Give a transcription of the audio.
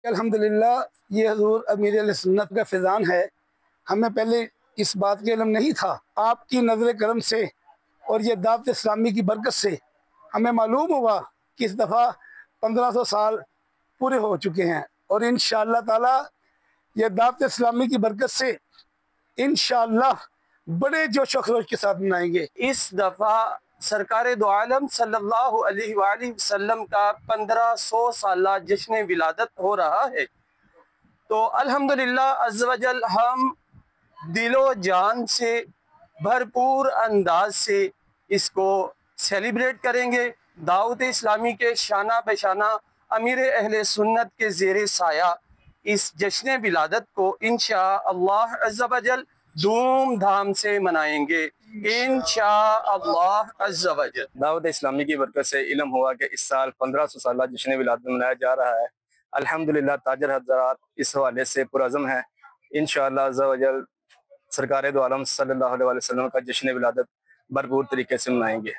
अल्हम्दुलिल्लाह ये हजूर अमीर अहले सुन्नत का फैज़ान है। हमें पहले इस बात का इल्म नहीं था। आपकी नज़र करम से और ये दावत इस्लामी की बरकत से हमें मालूम हुआ कि इस दफ़ा 1500 साल पूरे हो चुके हैं और इंशाअल्लाह ताला ये दावत इस्लामी की बरकत से इंशाअल्लाह बड़े जोश व खरोश के साथ मनाएंगे। इस दफ़ा सरकार दो आलम सल्लल्लाहु अलैहि वसल्लम का 1500 साला जश्न विलादत हो रहा है। तो अल्हम्दुलिल्लाह अज़्ज़ व जल हम दिलो जान से भरपूर अंदाज से इसको सेलिब्रेट करेंगे। दावत इस्लामी के शाना बशाना अमीर अहले सुन्नत के ज़ेरे साया इस जश्न विलादत को इंशाअल्लाह अज़्ज़ व जल धूमधाम से मनाएंगे इंशाअल्लाह अज़्ज़ व जल। दावत इस्लामी की बरकत से इल्म हुआ कि इस साल 1500 साला जश्न विलादत मनाया जा रहा है। अल्हम्दुलिल्लाह ताजर हज़रात इस हवाले से पुरज़म हैं। इंशाअल्लाह अज़्ज़ व जल सरकार दो आलम सल्लल्लाहु अलैहि वसल्लम का जश्न विलादत भरपूर तरीके से मनाएंगे।